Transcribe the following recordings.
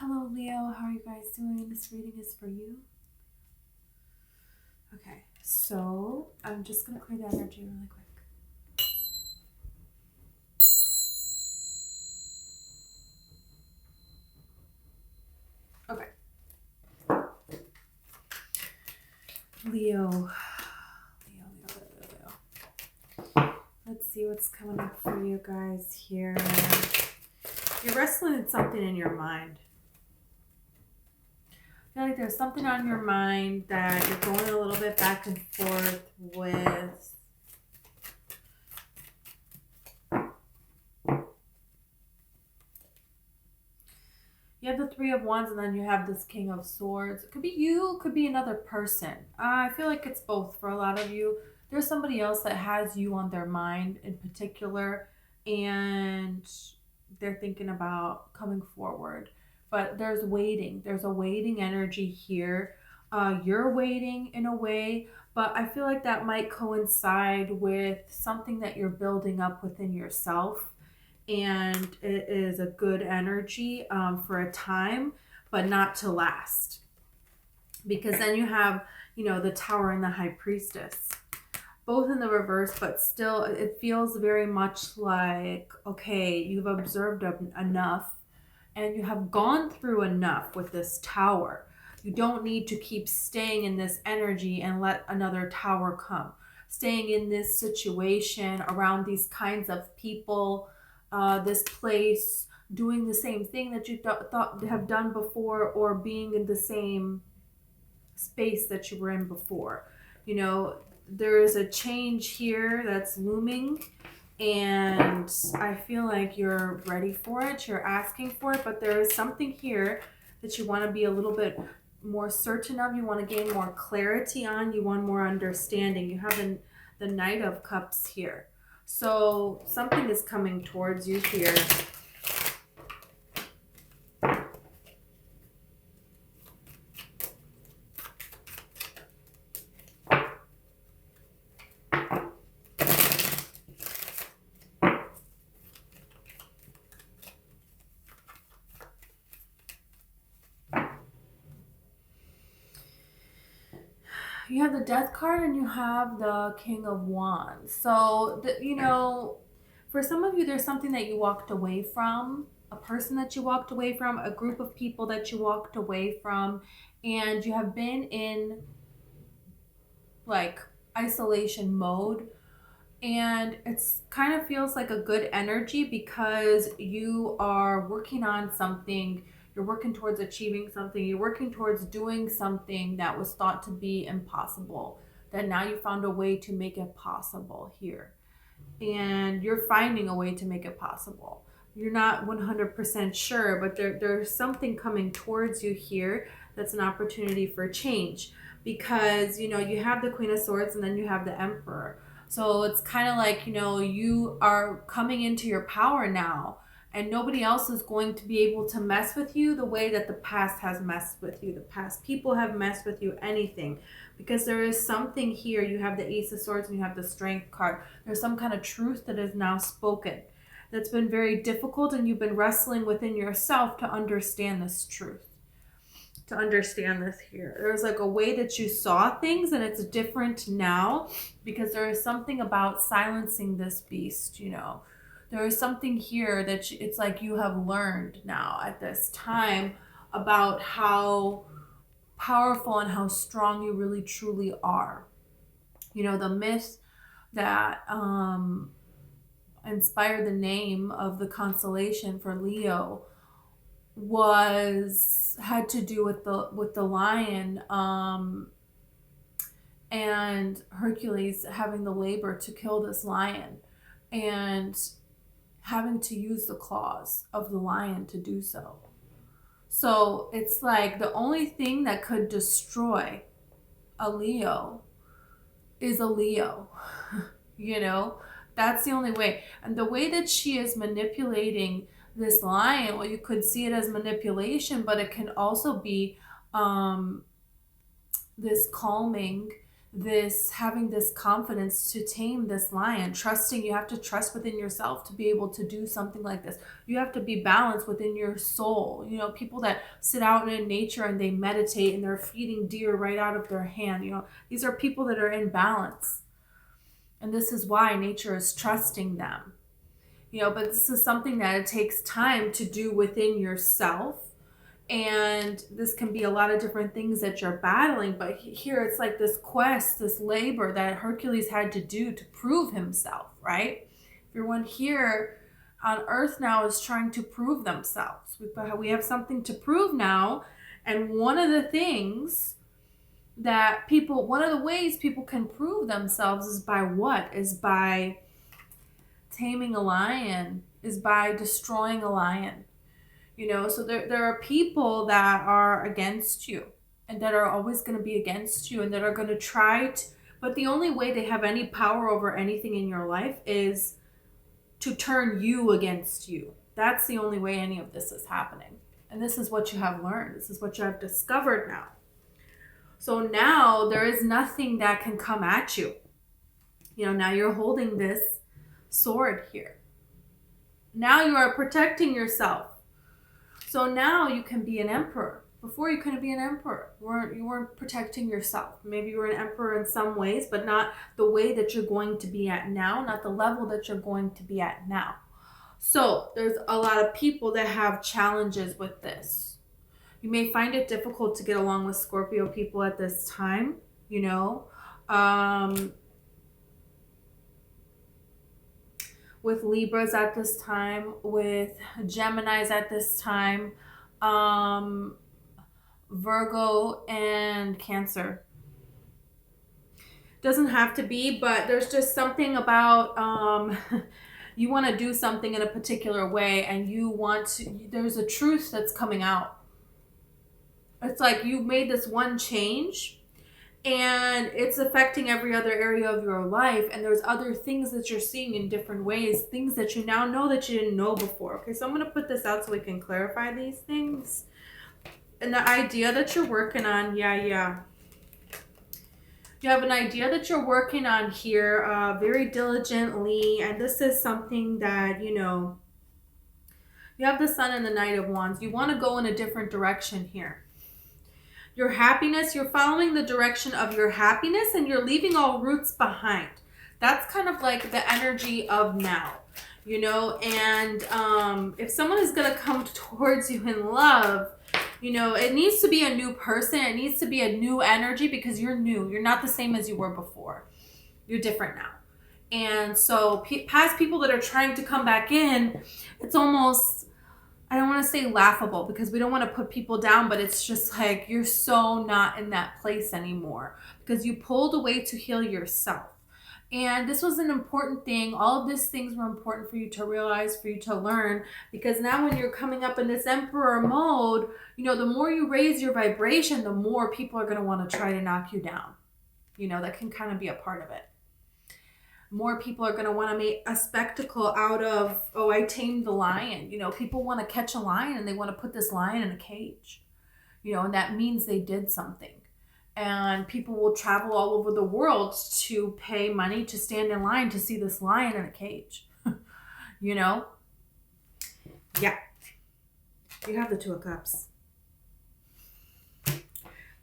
Hello, Leo. How are you guys doing? This reading is for you. Okay, so I'm just going to clear the energy really quick. Okay. Leo. Let's see what's coming up for you guys here. You're wrestling with something in your mind. I feel like there's something on your mind that you're going a little bit back and forth with. You have the Three of Wands and then you have this King of Swords. It could be you, it could be another person. I feel like it's both for a lot of you. There's somebody else that has you on their mind in particular and they're thinking about coming forward. But there's waiting. There's a waiting energy here. You're waiting in a way, but I feel like that might coincide with something that you're building up within yourself. And it is a good energy for a time, but not to last. Because then you have, the Tower and the High Priestess. Both in the reverse, but still it feels very much like, okay, you've observed enough and you have gone through enough with this tower. You don't need to keep staying in this energy and let another tower come. Staying in this situation around these kinds of people, this place, doing the same thing that you thought have done before, or being in the same space that you were in before. There is a change here that's looming, and I feel like you're ready for it. You're asking for it, but there is something here that you want to be a little bit more certain of. You want to gain more clarity on. You want more understanding. You have the Knight of Cups here. So something is coming towards you here. You have the Death card and you have the King of Wands. So, for some of you, there's something that you walked away from, a person that you walked away from, a group of people that you walked away from, and you have been in like isolation mode. And it's kind of feels like a good energy because you are working on something. You're working towards achieving something. You're working towards doing something that was thought to be impossible. That now you found a way to make it possible here. And you're finding a way to make it possible. You're not 100% sure, but there's something coming towards you here that's an opportunity for change. Because, you have the Queen of Swords and then you have the Emperor. So it's kind of like, you are coming into your power now. And nobody else is going to be able to mess with you the way that the past has messed with you. The past people have messed with you, anything. Because there is something here. You have the Ace of Swords and you have the Strength card. There's some kind of truth that is now spoken. That's been very difficult, and you've been wrestling within yourself to understand this truth. To understand this here. There's like a way that you saw things, and it's different now because there is something about silencing this beast, There is something here that it's like you have learned now at this time about how powerful and how strong you really truly are. The myth that inspired the name of the constellation for Leo had to do with the lion, and Hercules having the labor to kill this lion and having to use the claws of the lion to do so. So it's like the only thing that could destroy a Leo is a Leo. That's the only way. And the way that she is manipulating this lion, well, you could see it as manipulation, but it can also be this calming, having this confidence to tame this lion, trusting. You have to trust within yourself to be able to do something like this. You have to be balanced within your soul. You know, people that sit out in nature and they meditate and they're feeding deer right out of their hand, you know, these are people that are in balance. And this is why nature is trusting them. You know, but this is something that it takes time to do within yourself. And this can be a lot of different things that you're battling, but here it's like this quest, this labor that Hercules had to do to prove himself, right? Everyone here on earth now is trying to prove themselves. We have something to prove now, and one of the ways people can prove themselves is by what? Is by taming a lion, is by destroying a lion. You know, so there are people that are against you and that are always going to be against you and that are going to try to, but the only way they have any power over anything in your life is to turn you against you. That's the only way any of this is happening. And this is what you have learned. This is what you have discovered now. So now there is nothing that can come at you. You know, now you're holding this sword here. Now you are protecting yourself. So now you can be an emperor. Before you couldn't be an emperor. You weren't protecting yourself. Maybe you were an emperor in some ways, but not the way that you're going to be at now, not the level that you're going to be at now. So there's a lot of people that have challenges with this. You may find it difficult to get along with Scorpio people at this time, you know. With Libras at this time, with Geminis at this time, Virgo and Cancer. Doesn't have to be, but there's just something about you want to do something in a particular way and there's a truth that's coming out. It's like you made this one change and it's affecting every other area of your life, and there's other things that you're seeing in different ways, things that you now know that you didn't know before. Okay, so I'm going to put this out so we can clarify these things. And the idea that you're working on, yeah. You have an idea that you're working on here very diligently, and this is something that, you know, you have the Sun and the Knight of Wands. You want to go in a different direction here. Your happiness, you're following the direction of your happiness and you're leaving all roots behind. That's kind of like the energy of now, you know, and if someone is going to come towards you in love, you know, it needs to be a new person. It needs to be a new energy because you're new. You're not the same as you were before. You're different now. And so past people that are trying to come back in, it's almost, I don't want to say laughable because we don't want to put people down, but it's just like you're so not in that place anymore because you pulled away to heal yourself. And this was an important thing. All of these things were important for you to realize, for you to learn, because now when you're coming up in this emperor mode, you know, the more you raise your vibration, the more people are going to want to try to knock you down. You know, that can kind of be a part of it. More people are going to want to make a spectacle out of, oh, I tamed the lion. You know, people want to catch a lion and they want to put this lion in a cage. You know, and that means they did something. And people will travel all over the world to pay money to stand in line to see this lion in a cage. You know? Yeah. You have the Two of Cups.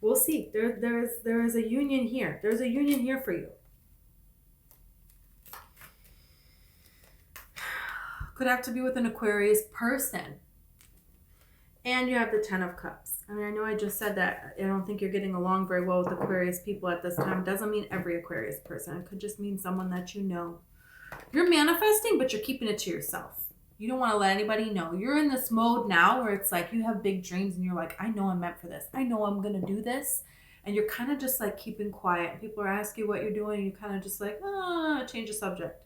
We'll see. There is a union here. There's a union here for you. Could have to be with an Aquarius person. And you have the Ten of Cups. I mean, I know I just said that. I don't think you're getting along very well with Aquarius people at this time. Doesn't mean every Aquarius person. It could just mean someone that you know. You're manifesting, but you're keeping it to yourself. You don't want to let anybody know. You're in this mode now where it's like you have big dreams and you're like, I know I'm meant for this. I know I'm going to do this. And you're kind of just like keeping quiet. People are asking you what you're doing. And you're kind of just like, change the subject.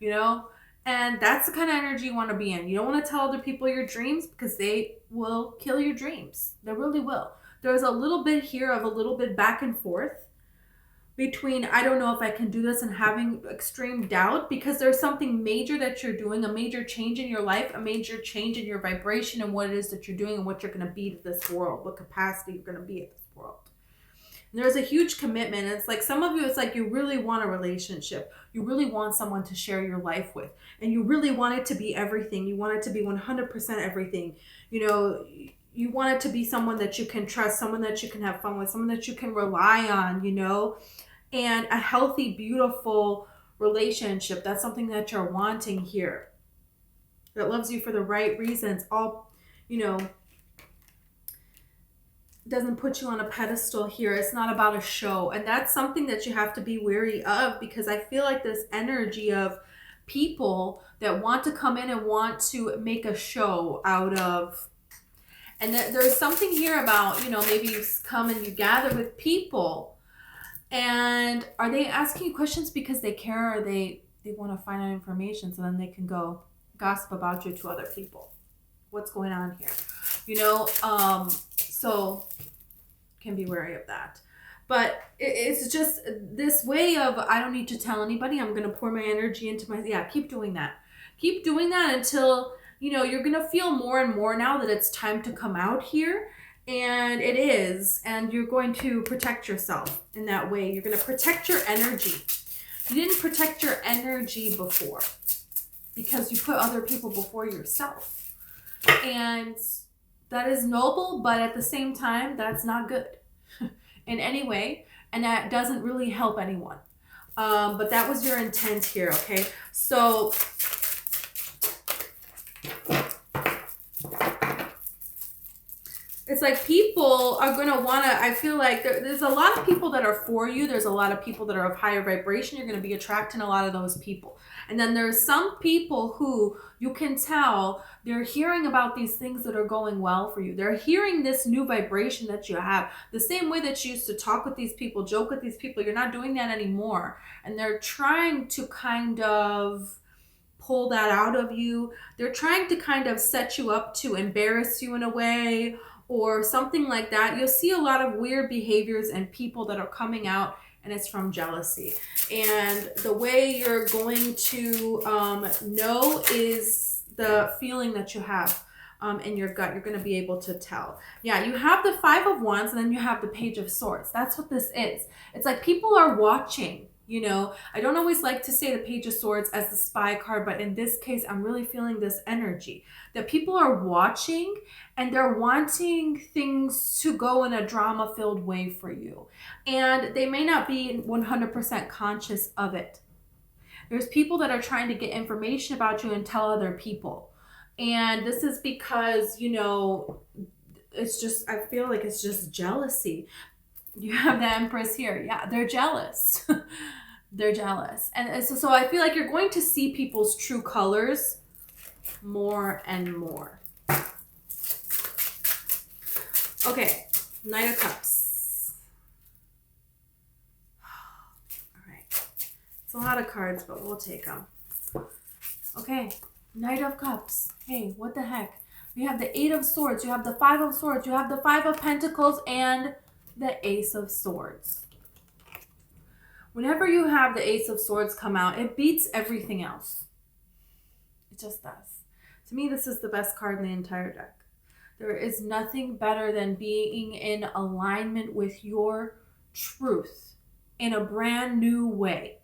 You know? And that's the kind of energy you want to be in. You don't want to tell other people your dreams because they will kill your dreams. They really will. There's a little bit here of a little bit back and forth between I don't know if I can do this and having extreme doubt because there's something major that you're doing, a major change in your life, a major change in your vibration and what it is that you're doing and what you're going to be to this world, what capacity you're going to be at this world. And there's a huge commitment. It's like some of you, it's like you really want a relationship. You really want someone to share your life with. And you really want it to be everything. You want it to be 100% everything. You know, you want it to be someone that you can trust, someone that you can have fun with, someone that you can rely on, you know, and a healthy, beautiful relationship. That's something that you're wanting here. That loves you for the right reasons. All, you know, doesn't put you on a pedestal here. It's not about a show. And that's something that you have to be wary of, because I feel like this energy of people that want to come in and want to make a show out of, and there's something here about, you know, maybe you come and you gather with people, and are they asking you questions because they care, or they want to find out information so then they can go gossip about you to other people? What's going on here? You know, so can be wary of that. But it's just this way of, I don't need to tell anybody. I'm going to pour my energy into my, yeah, keep doing that. Keep doing that until, you know, you're going to feel more and more now that it's time to come out here. And it is. And you're going to protect yourself in that way. You're going to protect your energy. You didn't protect your energy before because you put other people before yourself. And that is noble, but at the same time, that's not good in any way. And that doesn't really help anyone. But that was your intent here, okay? So it's like people are going to want to, I feel like there's a lot of people that are for you. There's a lot of people that are of higher vibration. You're going to be attracting a lot of those people. And then there's some people who you can tell they're hearing about these things that are going well for you. They're hearing this new vibration that you have. The same way that you used to talk with these people, joke with these people, you're not doing that anymore. And they're trying to kind of pull that out of you. They're trying to kind of set you up to embarrass you in a way, or something like that. You'll see a lot of weird behaviors and people that are coming out, and it's from jealousy. And the way you're going to know is the feeling that you have in your gut. You're going to be able to tell. Yeah, you have the Five of Wands, and then you have the Page of Swords. That's what this is. It's like people are watching. You know, I don't always like to say the Page of Swords as the spy card, but in this case, I'm really feeling this energy that people are watching and they're wanting things to go in a drama-filled way for you. And they may not be 100% conscious of it. There's people that are trying to get information about you and tell other people. And this is because, you know, it's just, I feel like it's just jealousy. You have the Empress here. Yeah, they're jealous. They're jealous. And so I feel like you're going to see people's true colors more and more. Okay, Knight of Cups. All right. It's a lot of cards, but we'll take them. Okay, Knight of Cups. Hey, what the heck? You have the Eight of Swords. You have the Five of Swords. You have the Five of Pentacles and the Ace of Swords. Whenever you have the Ace of Swords come out, it beats everything else. It just does. To me, this is the best card in the entire deck. There is nothing better than being in alignment with your truth in a brand new way.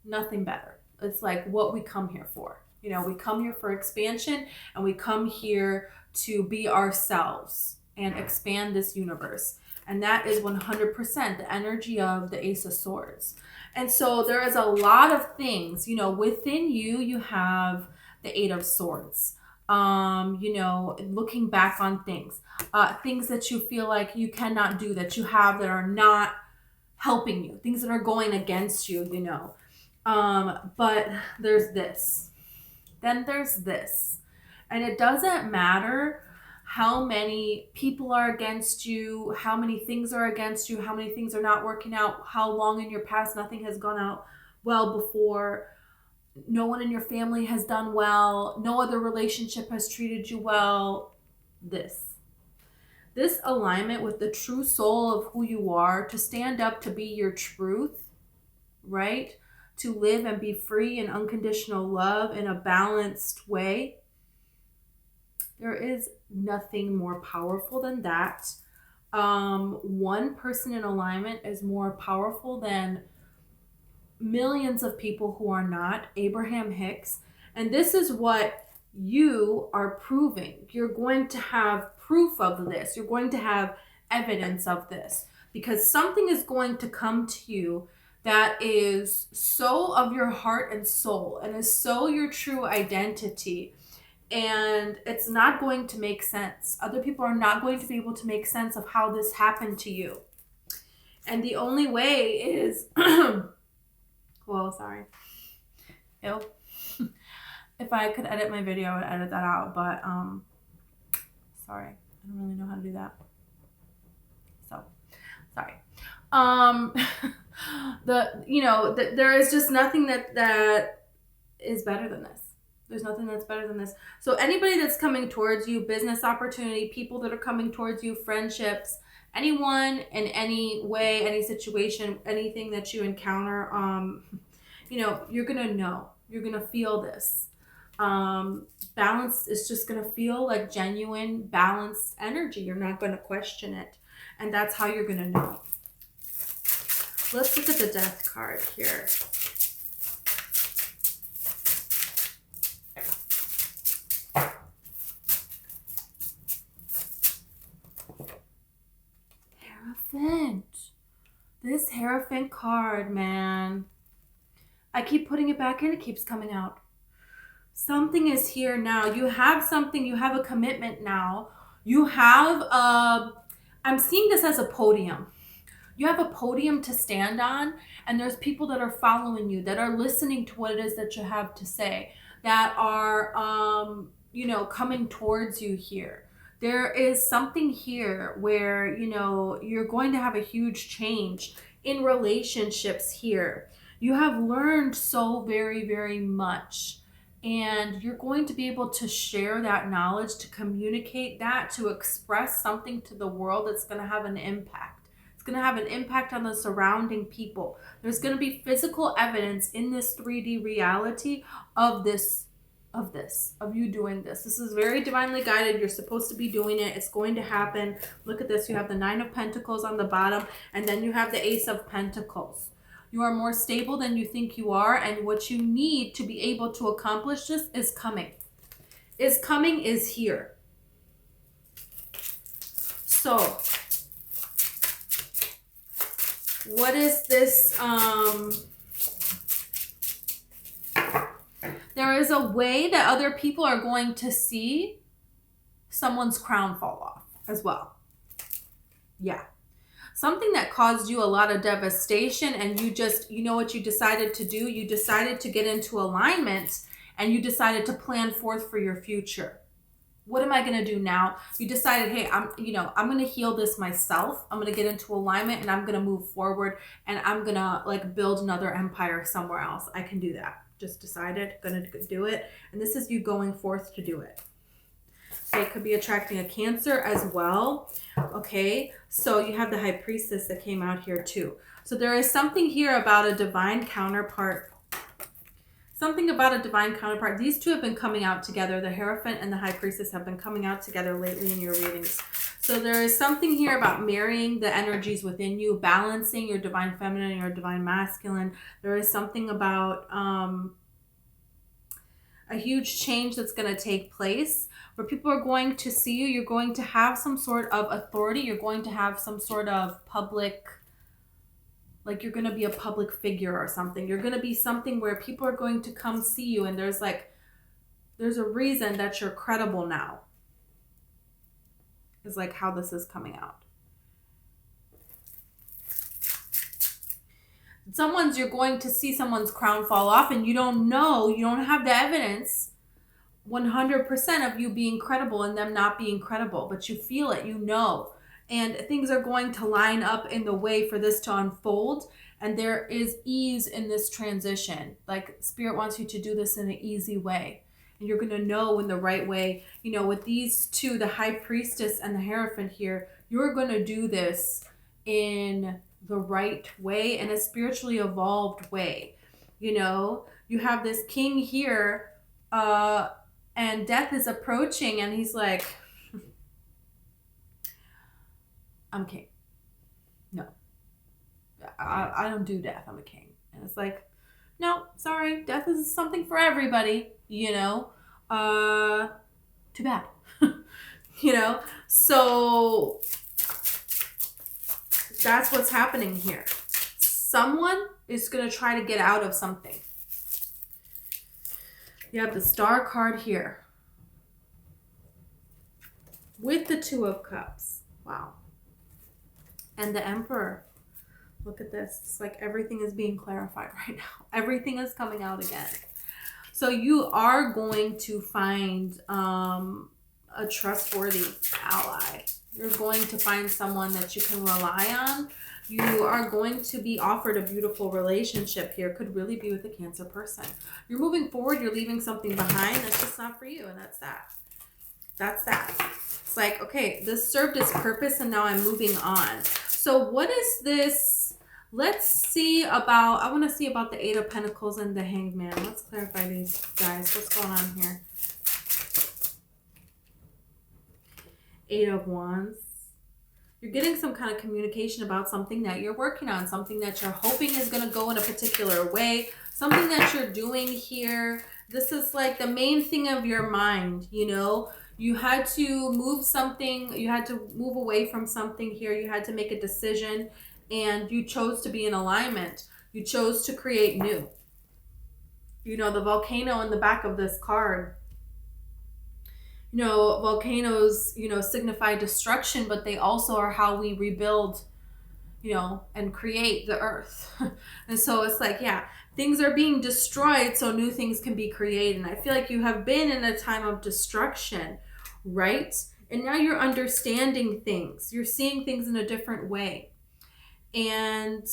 Nothing better. It's like what we come here for. You know, we come here for expansion, and we come here to be ourselves and expand this universe. And that is 100% the energy of the Ace of Swords. And so there is a lot of things, you know, within you, you have the Eight of Swords. You know, looking back on things, things that you feel like you cannot do, that you have that are not helping you, things that are going against you, you know. But there's this, then there's this, and it doesn't matter how many people are against you, how many things are against you, how many things are not working out, how long in your past nothing has gone out well before, no one in your family has done well, no other relationship has treated you well. This alignment with the true soul of who you are, to stand up to be your truth, right? To live and be free in unconditional love in a balanced way. There is nothing more powerful than that. one person in alignment is more powerful than millions of people who are not. Abraham Hicks. And this is what you are proving. You're going to have proof of this. You're going to have evidence of this, because something is going to come to you that is so of your heart and soul and is so your true identity. And it's not going to make sense. Other people are not going to be able to make sense of how this happened to you. And the only way is, well, sorry. Ew. If I could edit my video, I would edit that out. But, sorry. I don't really know how to do that. So, sorry. There is just nothing that is better than this. There's nothing that's better than this. So anybody that's coming towards you, business opportunity, people that are coming towards you, friendships, anyone in any way, any situation, anything that you encounter, you're going to know. You're going to feel this. Balance is just going to feel like genuine, balanced energy. You're not going to question it. And that's how you're going to know. Let's look at the Death card here. Hierophant. This Hierophant card, man. I keep putting it back in, it keeps coming out. Something is here now. You have something, you have a commitment now. You have I'm seeing this as a podium. You have a podium to stand on, and there's people that are following you, that are listening to what it is that you have to say, that are, coming towards you here. There is something here where, you're going to have a huge change in relationships here. You have learned so very, very much, and you're going to be able to share that knowledge, to communicate that, to express something to the world that's going to have an impact. Going to have an impact on the surrounding people. There's going to be physical evidence in this 3D reality of you doing this. This is very divinely guided. You're supposed to be doing it. It's going to happen. Look at this. You have the 9 of Pentacles on the bottom, and then you have the Ace of Pentacles. You are more stable than you think you are, and what you need to be able to accomplish this is coming. Is here. So, what is this? There is a way that other people are going to see someone's crown fall off as well. Yeah. Something that caused you a lot of devastation, and you know what you decided to do? You decided to get into alignment, and you decided to plan forth for your future. What am I going to do now? You decided, hey, I'm going to heal this myself. I'm going to get into alignment, and I'm going to move forward, and I'm going to build another empire somewhere else. I can do that. Just decided, going to do it. And this is you going forth to do it. Okay, it could be attracting a Cancer as well. Okay, so you have the High Priestess that came out here too. So there is something here about a divine counterpart. Something about a divine counterpart. These two have been coming out together. The Hierophant and the High Priestess have been coming out together lately in your readings. So there is something here about marrying the energies within you, balancing your divine feminine and your divine masculine. There is something about a huge change that's going to take place where people are going to see you. You're going to have some sort of authority. You're going to have some sort of public, you're going to be a public figure or something. You're going to be something where people are going to come see you, and there's a reason that you're credible now. Is how this is coming out. You're going to see someone's crown fall off, and you don't have the evidence 100% of you being credible and them not being credible, but you feel it, and things are going to line up in the way for this to unfold, and there is ease in this transition. Spirit wants you to do this in an easy way, and you're going to know in the right way. With these two, the High Priestess and the Hierophant here, you're going to do this in the right way, in a spiritually evolved way. You have this King here, and death is approaching, and he's like, I'm king. No, I don't do death. I'm a king. And it's like, no, sorry, death is something for everybody, you know. Too bad. You know, so that's what's happening here. Someone is going to try to get out of something. You have the Star card here with the Two of Cups. Wow. And the Emperor. Look at this. It's like everything is being clarified right now. Everything is coming out again. So you are going to find a trustworthy ally. You're going to find someone that you can rely on. You are going to be offered a beautiful relationship here. Could really be with a Cancer person. You're moving forward. You're leaving something behind that's just not for you. And that's that. That's that. It's like, okay, this served its purpose and now I'm moving on. So what is this? Let's see about, I want to see about the Eight of Pentacles and the Hanged Man. Let's clarify these guys. What's going on here? Eight of Wands. You're getting some kind of communication about something that you're working on, something that you're hoping is going to go in a particular way, something that you're doing here. This is like the main thing of your mind, you know. You had to move something, you had to move away from something here, you had to make a decision, and you chose to be in alignment. You chose to create new. You know, the volcano in the back of this card. You know, volcanoes, you know, signify destruction, but they also are how we rebuild, you know, and create the earth. And so it's like, yeah, things are being destroyed so new things can be created. And I feel like you have been in a time of destruction, right? And now you're understanding things. You're seeing things in a different way. And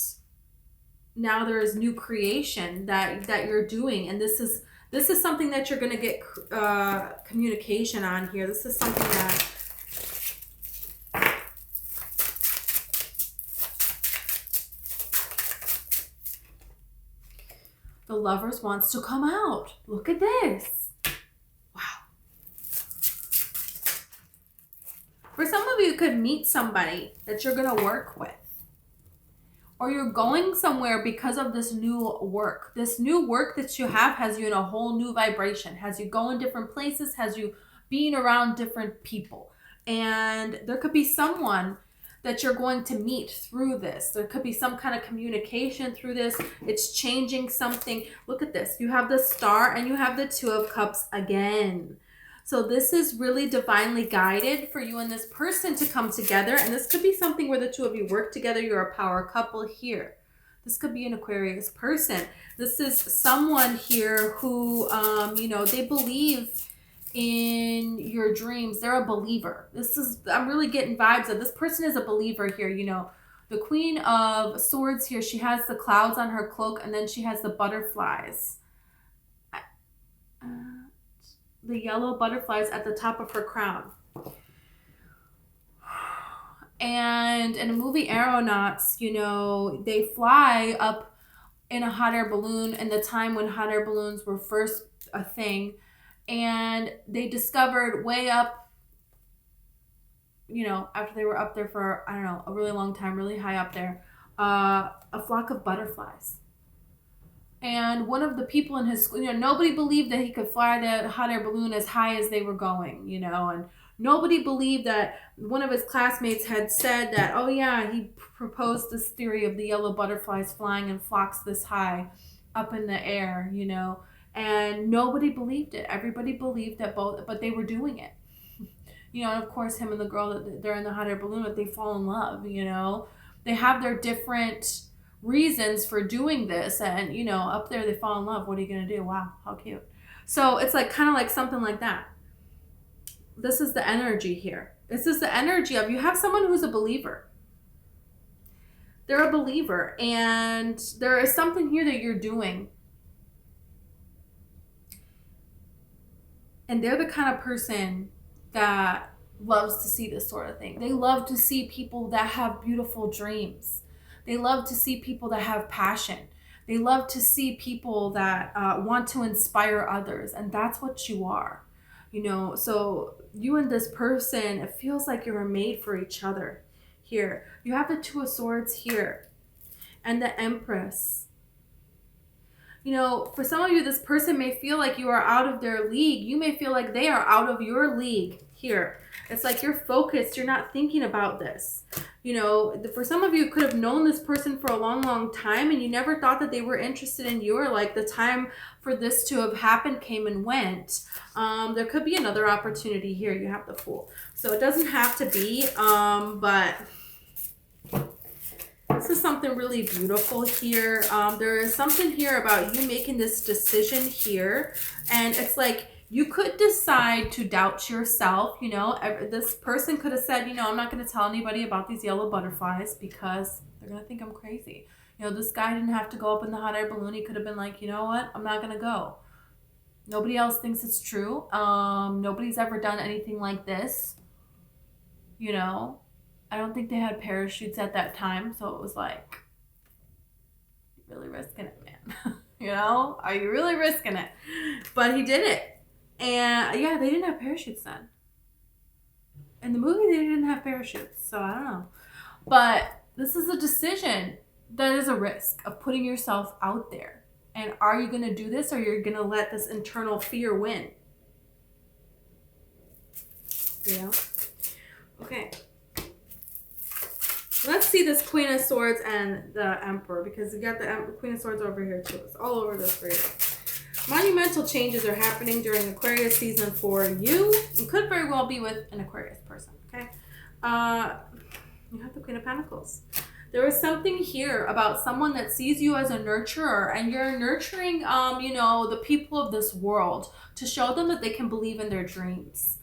now there is new creation that you're doing. And this is something that you're going to get communication on here. This is something that the Lovers wants to come out. Look at this. Wow. For some of you, could meet somebody that you're going to work with. Or you're going somewhere because of this new work. This new work that you have has you in a whole new vibration. Has you going different places. Has you being around different people. And there could be someone that you're going to meet through this. There could be some kind of communication through this. It's changing something. Look at this. You have the Star and you have the Two of Cups again. So this is really divinely guided for you and this person to come together. And this could be something where the two of you work together. You're a power couple here. This could be an Aquarius person. This is someone here who, you know, they believe in your dreams. They're a believer. I'm really getting vibes of this person is a believer here. You know, the Queen of Swords here, she has the clouds on her cloak and then she has the butterflies. The yellow butterflies at the top of her crown. And in the movie Aeronauts, you know, they fly up in a hot air balloon in the time when hot air balloons were first a thing. And they discovered way up, you know, after they were up there for, I don't know, a really long time, really high up there, a flock of butterflies. And one of the people in his school, you know, nobody believed that he could fly the hot air balloon as high as they were going, you know, and nobody believed that one of his classmates had said that, oh yeah, he proposed this theory of the yellow butterflies flying in flocks this high up in the air, you know, and nobody believed it. Everybody believed that both, but they were doing it. You know, and of course him and the girl that they're in the hot air balloon, but they fall in love, you know. They have their different reasons for doing this, and you know, up there they fall in love. What are you gonna do? Wow, how cute. So it's like kind of like something like that. This is the energy here. This is the energy of you have someone who's a believer. They're a believer, and there is something here that you're doing, and they're the kind of person that loves to see this sort of thing. They love to see people that have beautiful dreams. They love to see people that have passion. They love to see people that want to inspire others. And that's what you are. You know, so you and this person, it feels like you were made for each other here. You have the Two of Swords here. And the Empress. You know, for some of you, this person may feel like you are out of their league. You may feel like they are out of your league here. It's like you're focused. You're not thinking about this. You know, for some of you, you could have known this person for a long, long time and you never thought that they were interested in you, or like the time for this to have happened came and went. There could be another opportunity here. You have the Fool. So it doesn't have to be, but this is something really beautiful here. There is something here about you making this decision here. And it's like you could decide to doubt yourself. You know, this person could have said, you know, I'm not going to tell anybody about these yellow butterflies because they're going to think I'm crazy. You know, this guy didn't have to go up in the hot air balloon. He could have been like, you know what? I'm not going to go. Nobody else thinks it's true. Nobody's ever done anything like this. You know, I don't think they had parachutes at that time. So it was like, you're really risking it, man. You know, are you really risking it? But he did it. And yeah, they didn't have parachutes then. In the movie, they didn't have parachutes. So I don't know. But this is a decision that is a risk of putting yourself out there. And are you going to do this, or you're going to let this internal fear win? Yeah. Okay. Let's see this Queen of Swords and the Emperor, because we got the Queen of Swords over here too. It's all over this for you. Monumental changes are happening during Aquarius season for you, and could very well be with an Aquarius person. Okay. You have the Queen of Pentacles. There is something here about someone that sees you as a nurturer, and you're nurturing, you know, the people of this world to show them that they can believe in their dreams.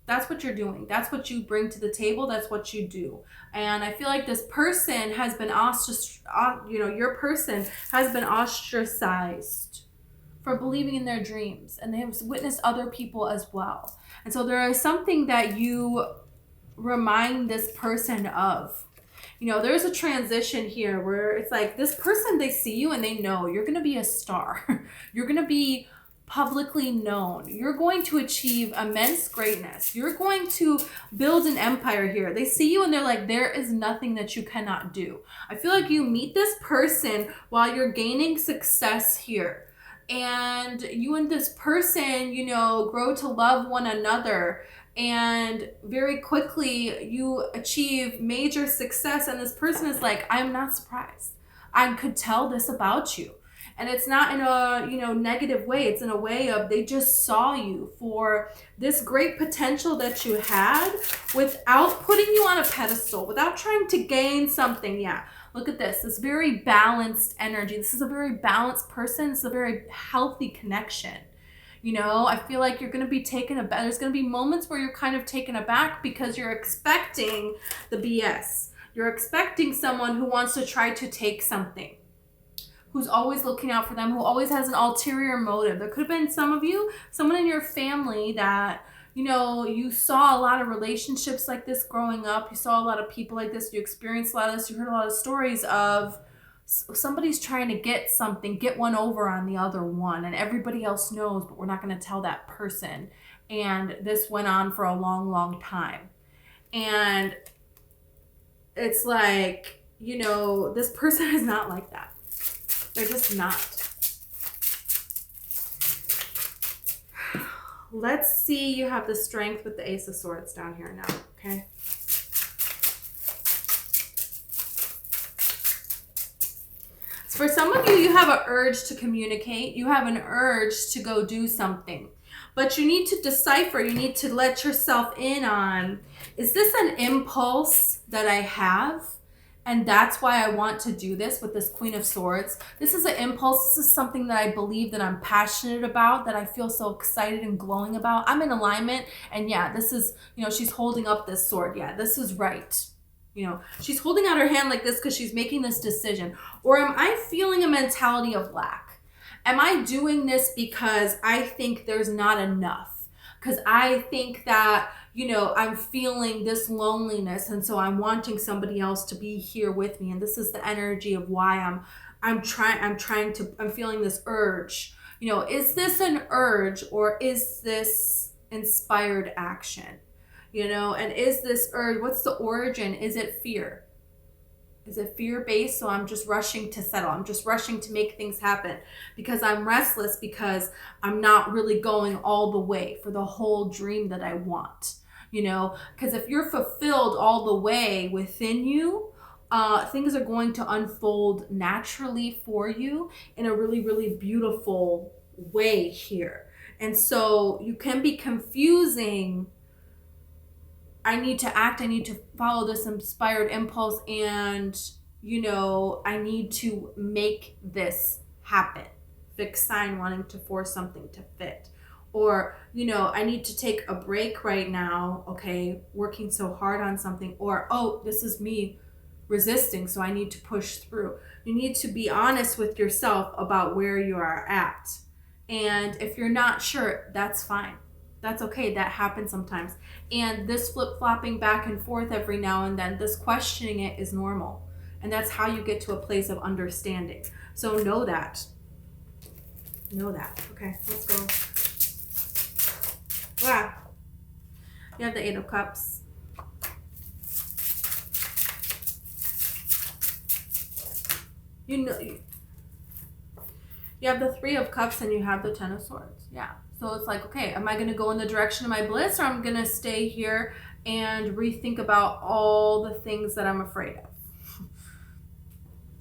That's what you're doing. That's what you bring to the table. That's what you do. And I feel like this person has been you know, your person has been ostracized for believing in their dreams, and they have witnessed other people as well. And so there is something that you remind this person of. You know, there's a transition here where it's like this person, they see you and they know you're going to be a star. You're going to be publicly known. You're going to achieve immense greatness. You're going to build an empire here. They see you and they're like, there is nothing that you cannot do. I feel like you meet this person while you're gaining success here. And you and this person, you know, grow to love one another. And very quickly you achieve major success. And this person is like, I'm not surprised. I could tell this about you. And it's not in a, you know, negative way. It's in a way of they just saw you for this great potential that you had without putting you on a pedestal, without trying to gain something. Yeah. Look at this. This very balanced energy. This is a very balanced person. It's a very healthy connection. You know, I feel like you're going to be taken aback. There's going to be moments where you're kind of taken aback because you're expecting the BS. You're expecting someone who wants to try to take something, who's always looking out for them, who always has an ulterior motive. There could have been some of you, someone in your family that, you know, you saw a lot of relationships like this growing up. You saw a lot of people like this. You experienced a lot of this. You heard a lot of stories of somebody's trying to get something, get one over on the other one, and everybody else knows, but we're not going to tell that person. And this went on for a long, long time. And it's like, you know, this person is not like that. They're just not. Let's see, you have the Strength with the Ace of Swords down here now, okay? For some of you, you have an urge to communicate. You have an urge to go do something. But you need to decipher. You need to let yourself in on, is this an impulse that I have? And that's why I want to do this with this Queen of Swords. This is an impulse. This is something that I believe, that I'm passionate about, that I feel so excited and glowing about. I'm in alignment. And yeah, this is, you know, she's holding up this sword. Yeah, this is right. You know, she's holding out her hand like this because she's making this decision. Or am I feeling a mentality of lack? Am I doing this because I think there's not enough? Because I think that, you know, I'm feeling this loneliness, and so I'm wanting somebody else to be here with me. And this is the energy of why I'm feeling this urge. You know, is this an urge or is this inspired action? you know? And is this urge, what's the origin? Is it fear? Is it fear-based? So I'm just rushing to settle. I'm just rushing to make things happen because I'm restless, because I'm not really going all the way for the whole dream that I want, you know? Because if you're fulfilled all the way within you, things are going to unfold naturally for you in a really, really beautiful way here. And so you can be confusing. I need to act, I need to follow this inspired impulse, and, you know, I need to make this happen. Fixed sign wanting to force something to fit. Or, you know, I need to take a break right now, okay, working so hard on something. Or, oh, this is me resisting, so I need to push through. You need to be honest with yourself about where you are at. And if you're not sure, that's fine. That's okay. That happens sometimes. And this flip-flopping back and forth every now and then, this questioning it, is normal. And that's how you get to a place of understanding. So know that. Know that. Okay, let's go. Wow. You have the Eight of Cups. You know, you have the Three of Cups and you have the Ten of Swords. Yeah. So it's like, okay, am I going to go in the direction of my bliss, or I'm going to stay here and rethink about all the things that I'm afraid of?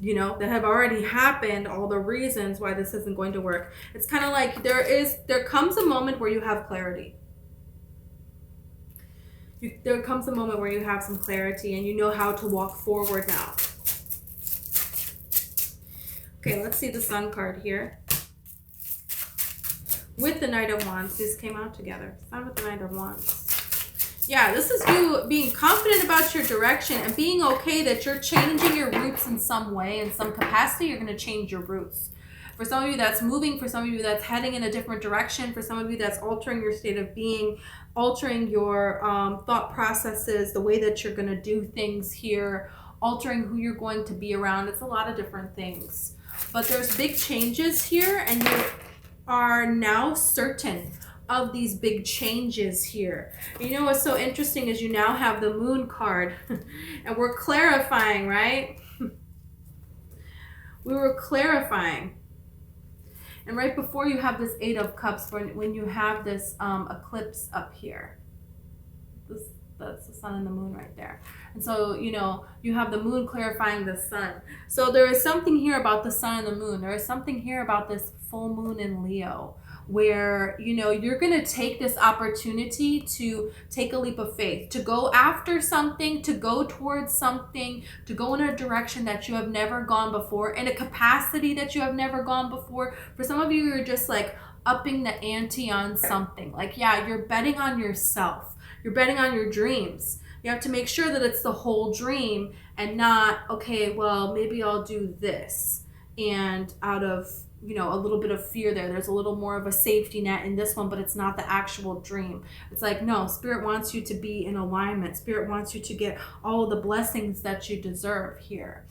You know, that have already happened, all the reasons why this isn't going to work. It's kind of like there comes a moment where you have clarity. There comes a moment where you have some clarity and you know how to walk forward now. Okay, let's see the Sun card here. With the Knight of Wands, these came out together. Sun with the Knight of Wands. Yeah, this is you being confident about your direction and being okay that you're changing your roots in some way, in some capacity. You're going to change your roots. For some of you, that's moving. For some of you, that's heading in a different direction. For some of you, that's altering your state of being, altering your thought processes, the way that you're going to do things here, altering who you're going to be around. It's a lot of different things. But there's big changes here, and you are now certain of these big changes here. You know what's so interesting is you now have the Moon card and we're clarifying, right? We were clarifying. And right before you have this Eight of Cups, when you have this eclipse up here. That's the Sun and the Moon right there. And so, you know, you have the Moon clarifying the Sun. So there is something here about the Sun and the Moon. There is something here about this full moon in Leo, where, you know, you're going to take this opportunity to take a leap of faith, to go after something, to go towards something, to go in a direction that you have never gone before, in a capacity that you have never gone before. For some of you, you're just like upping the ante on something. Like, yeah, you're betting on yourself. You're betting on your dreams. You have to make sure that it's the whole dream and not, okay, well, maybe I'll do this. And out of, you know, a little bit of fear there's a little more of a safety net in this one, but it's not the actual dream. It's like, no, Spirit wants you to be in alignment. Spirit wants you to get all of the blessings that you deserve here.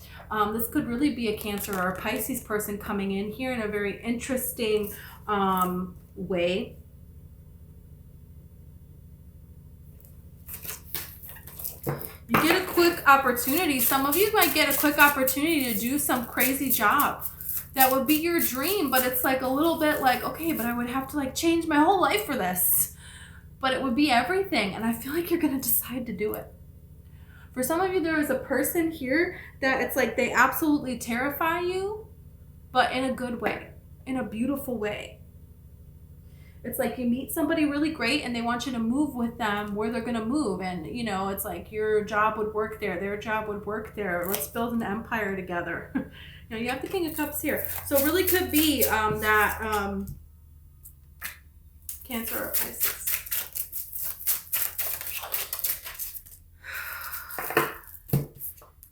This could really be a Cancer or a Pisces person coming in here in a very interesting way. You get a quick opportunity. Some of you might get a quick opportunity to do some crazy job that would be your dream, but it's like a little bit like, okay, but I would have to like change my whole life for this. But it would be everything, and I feel like you're going to decide to do it. For some of you, there is a person here that it's like they absolutely terrify you, but in a good way, in a beautiful way. It's like you meet somebody really great and they want you to move with them where they're going to move. And, you know, it's like your job would work there. Their job would work there. Let's build an empire together. You know, you have the King of Cups here. So it really could be that Cancer or Pisces.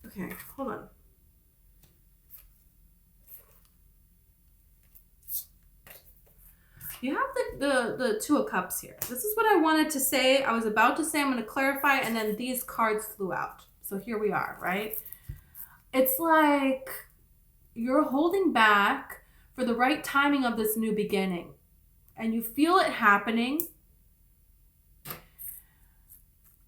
Okay, hold on. You have the Two of Cups here. This is what I wanted to say. I was about to say, I'm going to clarify, and then these cards flew out. So here we are, right? It's like you're holding back for the right timing of this new beginning. And you feel it happening.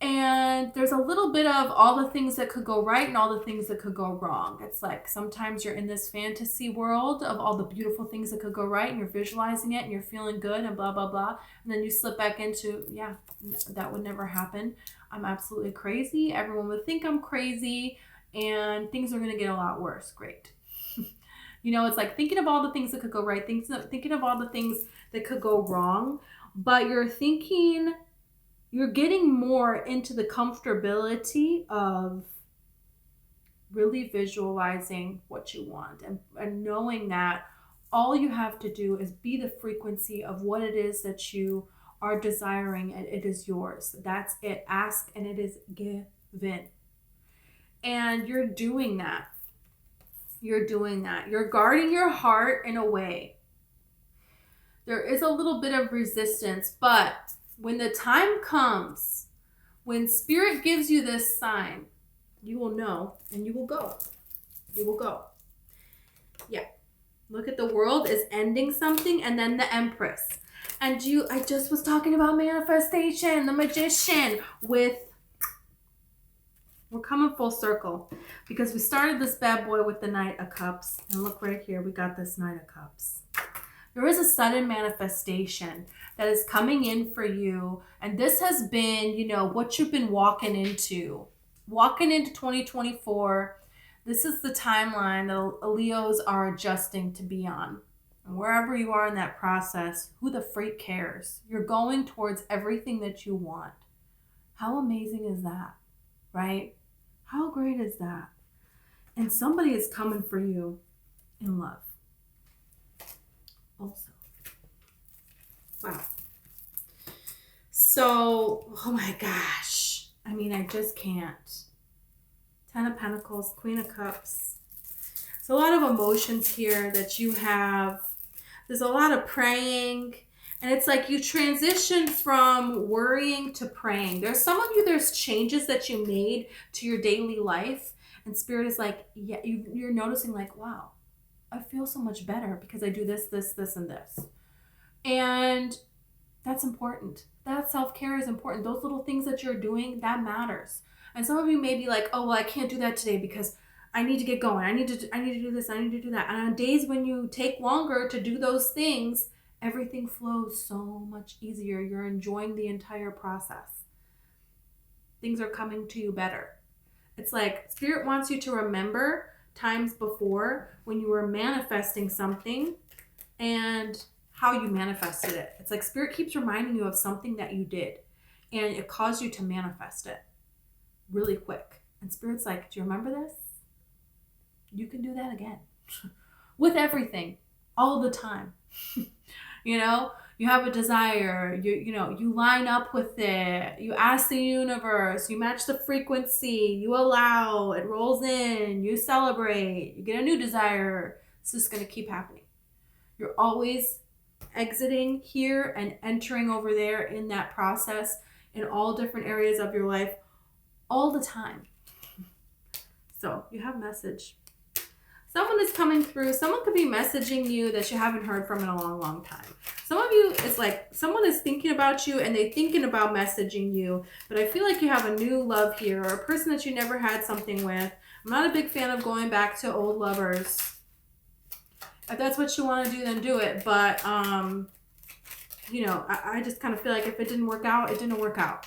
And there's a little bit of all the things that could go right and all the things that could go wrong. It's like sometimes you're in this fantasy world of all the beautiful things that could go right and you're visualizing it and you're feeling good and blah, blah, blah. And then you slip back into, yeah, that would never happen. I'm absolutely crazy. Everyone would think I'm crazy and things are going to get a lot worse. Great. You know, it's like thinking of all the things that could go right, thinking of all the things that could go wrong, but you're getting more into the comfortability of really visualizing what you want and knowing that all you have to do is be the frequency of what it is that you are desiring, and it is yours. That's it. Ask and it is given. And you're doing that. You're doing that. You're guarding your heart in a way. There is a little bit of resistance, but when the time comes, when Spirit gives you this sign, you will know and you will go. You will go. Yeah. Look at the world is ending something, and then the Empress. And I just was talking about manifestation, the Magician we're coming full circle because we started this bad boy with the Knight of Cups. And look right here, we got this Knight of Cups. There is a sudden manifestation that is coming in for you. And this has been, what you've been walking into. Walking into 2024, this is the timeline that Leos are adjusting to be on. And wherever you are in that process, who the freak cares? You're going towards everything that you want. How amazing is that, right? How great is that? And somebody is coming for you in love. Also. Wow. So, oh my gosh. I mean, I just can't. 10 of Pentacles, Queen of Cups. There's a lot of emotions here that you have. There's a lot of praying. And it's like you transition from worrying to praying. There's some of you, there's changes that you made to your daily life. And Spirit is like, yeah, you're noticing like, wow, I feel so much better because I do this, this, this, and this. And that's important. That self-care is important. Those little things that you're doing, that matters. And some of you may be like, oh, well, I can't do that today because I need to get going. I need to do this. I need to do that. And on days when you take longer to do those things, everything flows so much easier. You're enjoying the entire process. Things are coming to you better. It's like Spirit wants you to remember times before when you were manifesting something and how you manifested it. It's like Spirit keeps reminding you of something that you did and it caused you to manifest it really quick. And Spirit's like, do you remember this? You can do that again with everything all the time. You have a desire, you line up with it, you ask the universe, you match the frequency, you allow, it rolls in, you celebrate, you get a new desire. It's just going to keep happening. You're always exiting here and entering over there in that process in all different areas of your life all the time. So you have a message. Someone is coming through. Someone could be messaging you that you haven't heard from in a long, long time. Some of you, it's like someone is thinking about you and they're thinking about messaging you. But I feel like you have a new love here or a person that you never had something with. I'm not a big fan of going back to old lovers. If that's what you want to do, then do it. But, I just kind of feel like if it didn't work out, it didn't work out.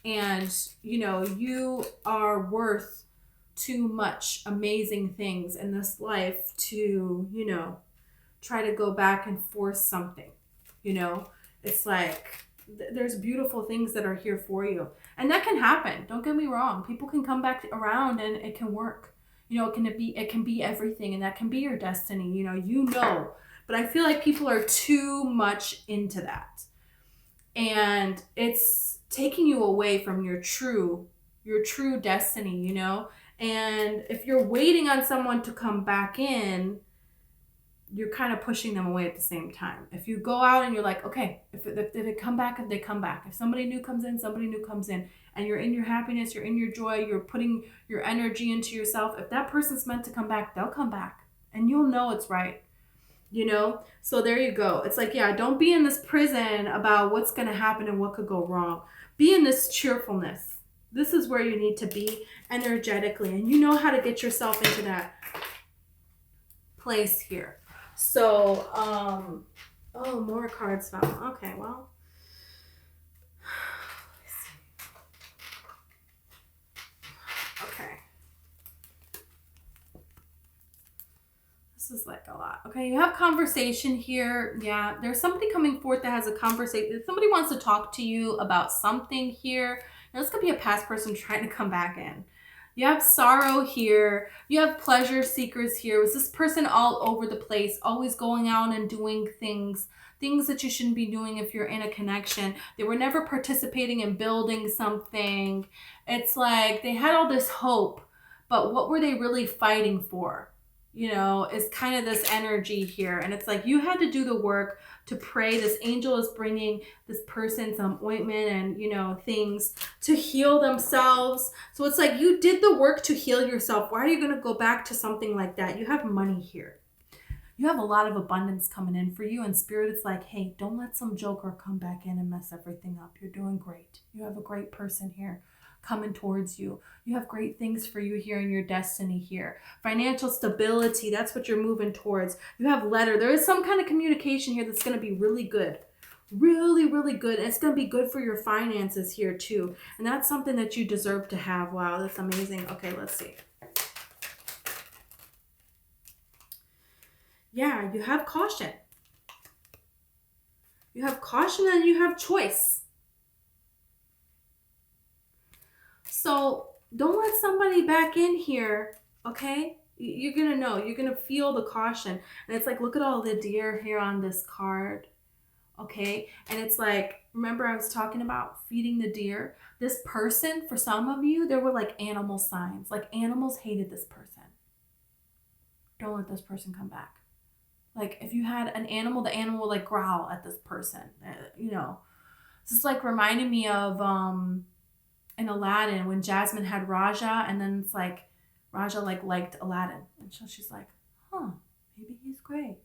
And, you are worth too much amazing things in this life to, try to go back and force something. It's like there's beautiful things that are here for you. And that can happen. Don't get me wrong. People can come back around and it can work. It can be everything, and that can be your destiny, But I feel like people are too much into that. And it's taking you away from your true destiny, And if you're waiting on someone to come back in, you're kind of pushing them away at the same time. If you go out and you're like, okay, if they come back, if they come back. If somebody new comes in, somebody new comes in. And you're in your happiness, you're in your joy, you're putting your energy into yourself. If that person's meant to come back, they'll come back. And you'll know it's right. So there you go. It's like, yeah, don't be in this prison about what's going to happen and what could go wrong. Be in this cheerfulness. This is where you need to be energetically, and you know how to get yourself into that place here. So, oh, more cards fell. Okay, well. Okay. This is like a lot. Okay, you have conversation here. Yeah, there's somebody coming forth that has a conversation. Somebody wants to talk to you about something here. Now, this could be a past person trying to come back in. You have sorrow here. You have pleasure seekers here. Was this person all over the place, always going out and doing things that you shouldn't be doing if you're in a connection? They were never participating in building something. It's like they had all this hope, but what were they really fighting for? You know, is kind of this energy here. And it's like you had to do the work to pray. This angel is bringing this person some ointment and, you know, things to heal themselves. So it's like you did the work to heal yourself. Why are you going to go back to something like that? You have money here. You have a lot of abundance coming in for you. And Spirit is like, hey, don't let some joker come back in and mess everything up. You're doing great. You have a great person here coming towards you. You have great things for you here in your destiny here. Financial stability, that's what you're moving towards. You have letter. There is some kind of communication here that's going to be really good. Really, really good. And it's going to be good for your finances here too. And that's something that you deserve to have. Wow, that's amazing. Okay, let's see. Yeah, you have caution. You have caution and you have choice. So don't let somebody back in here, okay? You're going to know. You're going to feel the caution. And it's like, look at all the deer here on this card, okay? And it's like, remember I was talking about feeding the deer? This person, for some of you, there were like animal signs. Like animals hated this person. Don't let this person come back. Like if you had an animal, the animal would like growl at this person, you know. This is like reminding me of... in Aladdin when Jasmine had Raja, and then it's like Raja liked Aladdin, and so she's like, huh, maybe he's great.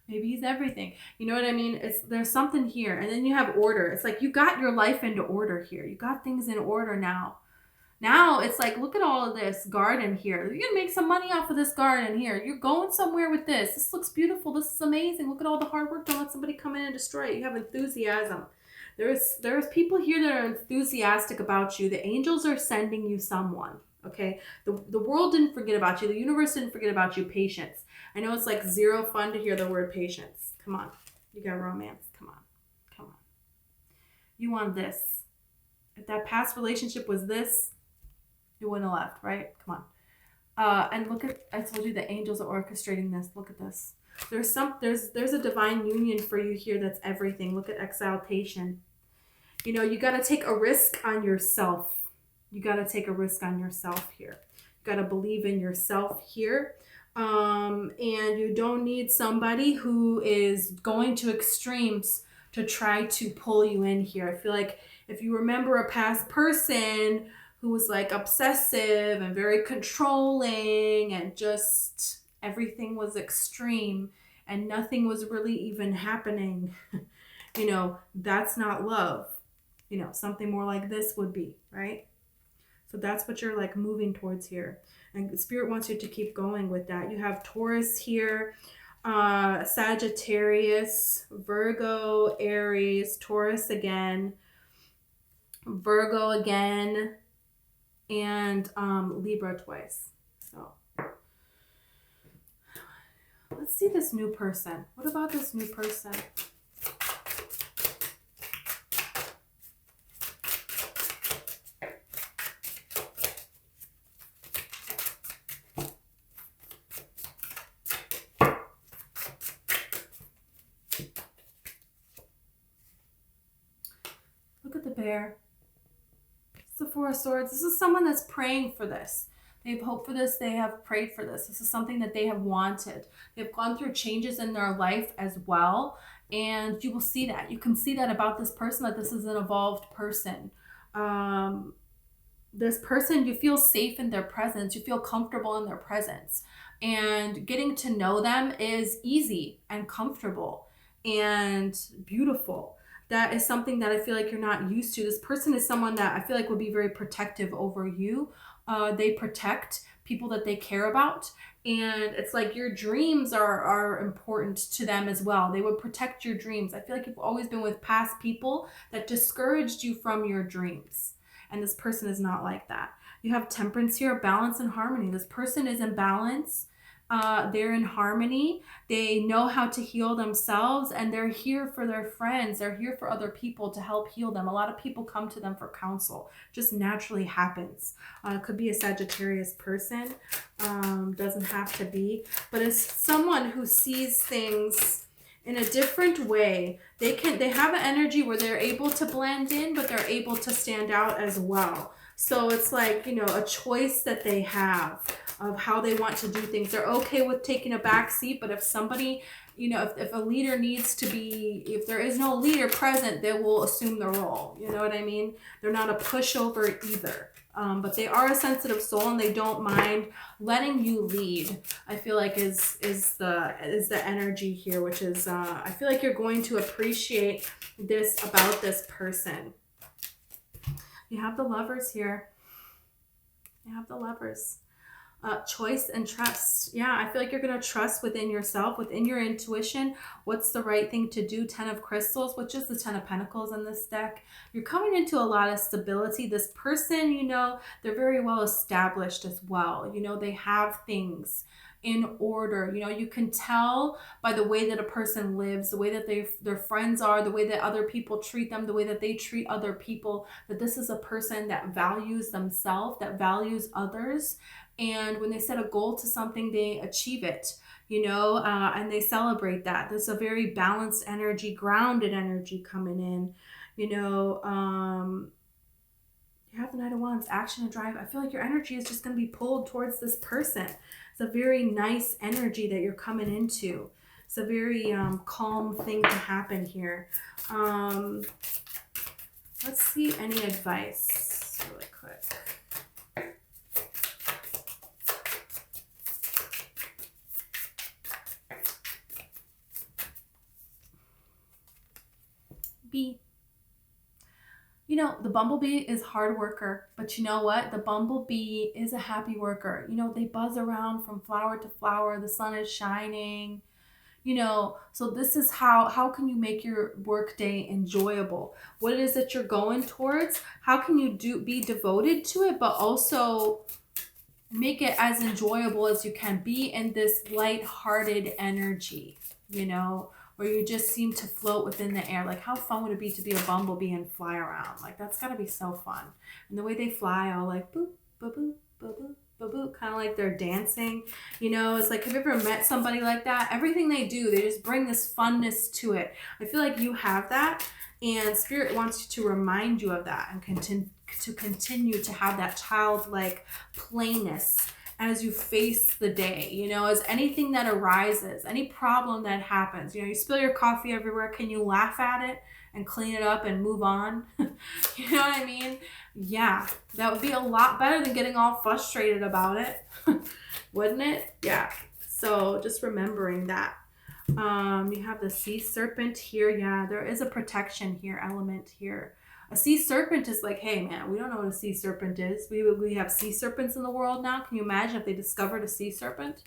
Maybe he's everything. You know what I mean? There's something here. And then you have order. It's like you got your life into order here. You got things in order now. Now it's like, look at all of this garden here. You're gonna make some money off of this garden here. You're going somewhere with this. This looks beautiful. This is amazing. Look at all the hard work. Don't let somebody come in and destroy it. You have enthusiasm. There's people here that are enthusiastic about you. The angels are sending you someone, okay? The world didn't forget about you. The universe didn't forget about you. Patience. I know it's like zero fun to hear the word patience. Come on. You got romance. Come on. Come on. You want this. If that past relationship was this, you wouldn't have left, right? Come on. And look at, I told you the angels are orchestrating this. Look at this. There's a divine union for you here that's everything. Look at exaltation. You know, you got to take a risk on yourself. You got to take a risk on yourself here. You got to believe in yourself here. And you don't need somebody who is going to extremes to try to pull you in here. I feel like if you remember a past person who was like obsessive and very controlling and just everything was extreme and nothing was really even happening, you know, that's not love. You know, something more like this would be, right? So that's what you're like moving towards here. And Spirit wants you to keep going with that. You have Taurus here, Sagittarius, Virgo, Aries, Taurus again, Virgo again, and Libra twice. So let's see this new person. What about this new person? Look at the bear. It's the Four of Swords. This is someone that's praying for this. They've hoped for this. They have prayed for this. This is something that they have wanted. They've gone through changes in their life as well. And you will see that. You can see that about this person, that this is an evolved person. This person, you feel safe in their presence. You feel comfortable in their presence. And getting to know them is easy and comfortable and beautiful. that is something that I feel like you're not used to. This person is someone that I feel like would be very protective over you. They protect people that they care about. And it's like your dreams are important to them as well. They would protect your dreams. I feel like you've always been with past people that discouraged you from your dreams. And this person is not like that. You have temperance here, balance and harmony. This person is in balance. They're in harmony. They know how to heal themselves, and they're here for their friends. They're here for other people to help heal them. A lot of people come to them for counsel. Just naturally happens. It could be a Sagittarius person. Doesn't have to be. But it's someone who sees things in a different way. They have an energy where they're able to blend in, but they're able to stand out as well. So it's like, a choice that they have of how they want to do things. They're okay with taking a back seat, but if somebody, if a leader needs to be, if there is no leader present, they will assume the role. You know what I mean? They're not a pushover either. But they are a sensitive soul, and they don't mind letting you lead. I feel like is the energy here, which is I feel like you're going to appreciate this about this person. You have the Lovers here. You have the Lovers. Choice and trust. Yeah, I feel like you're going to trust within yourself, within your intuition. What's the right thing to do? 10 of Crystals, which is the 10 of Pentacles in this deck. You're coming into a lot of stability. This person, they're very well established as well. They have things in order. You can tell by the way that a person lives, the way that their friends are, the way that other people treat them, the way that they treat other people, that this is a person that values themselves, that values others. And when they set a goal to something, they achieve it, and they celebrate that. There's a very balanced energy, grounded energy coming in. You have the Knight of Wands, action and drive. I feel like your energy is just going to be pulled towards this person. It's a very nice energy that you're coming into. It's a very calm thing to happen here. Let's see any advice really quick. Bee. The bumblebee is hard worker, but you know what? The bumblebee is a happy worker. They buzz around from flower to flower. The sun is shining, so this is how can you make your work day enjoyable? What it is that you're going towards? How can you be devoted to it, but also make it as enjoyable as you can? Be in this light-hearted energy, where you just seem to float within the air. Like, how fun would it be to be a bumblebee and fly around? Like, that's gotta be so fun. And the way they fly, all like boop, boop, boop, boop, boop, boop, boop, kind of like they're dancing. It's like, have you ever met somebody like that? Everything they do, they just bring this funness to it. I feel like you have that, and Spirit wants you to remind you of that and continue to have that childlike plainness as you face the day, as anything that arises, any problem that happens, you spill your coffee everywhere, can you laugh at it and clean it up and move on? You know what I mean? Yeah, that would be a lot better than getting all frustrated about it, wouldn't it? Yeah, so just remembering that. You have the sea serpent here. Yeah, there is a protection here, element here. A sea serpent is like, hey man, we don't know what a sea serpent is. We have sea serpents in the world now. Can you imagine if they discovered a sea serpent?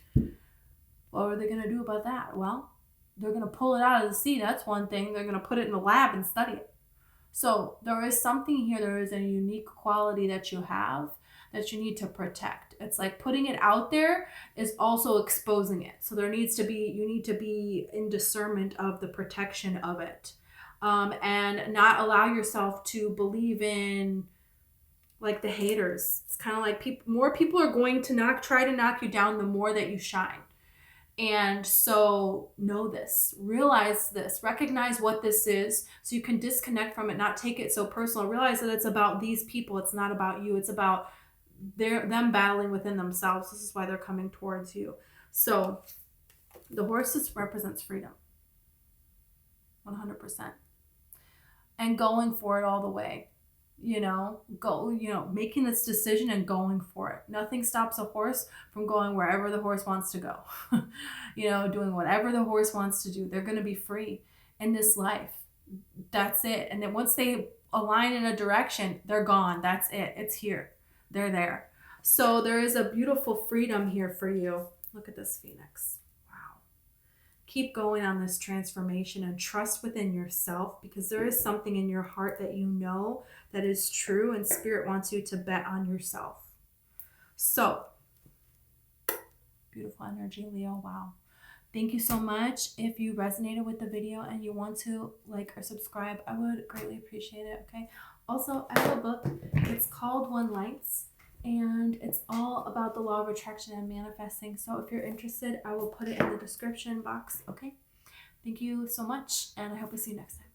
What are they going to do about that? Well, they're going to pull it out of the sea. That's one thing. They're going to put it in a lab and study it. So there is something here. There is a unique quality that you have that you need to protect. It's like putting it out there is also exposing it. So you need to be in discernment of the protection of it. And not allow yourself to believe in like the haters. It's kind of like more people are going to try to knock you down the more that you shine. And so know this, realize this, recognize what this is so you can disconnect from it, not take it so personal. Realize that it's about these people. It's not about you. It's about them battling within themselves. This is why they're coming towards you. So the horse represents freedom. 100%. And going for it all the way, making this decision and going for it. Nothing stops a horse from going wherever the horse wants to go, doing whatever the horse wants to do. They're going to be free in this life. That's it. And then once they align in a direction, they're gone. That's it. It's here. They're there. So there is a beautiful freedom here for you. Look at this Phoenix. Wow. Keep going on this transformation and trust within yourself, because there is something in your heart that you know that is true, and Spirit wants you to bet on yourself. So beautiful energy, Leo. Wow. Thank you so much. If you resonated with the video and you want to like or subscribe, I would greatly appreciate it, okay? Also, I have a book. It's called One Lights, and it's all about the law of attraction and manifesting. So if you're interested, I will put it in the description box, okay? Thank you so much, and I hope to see you next time.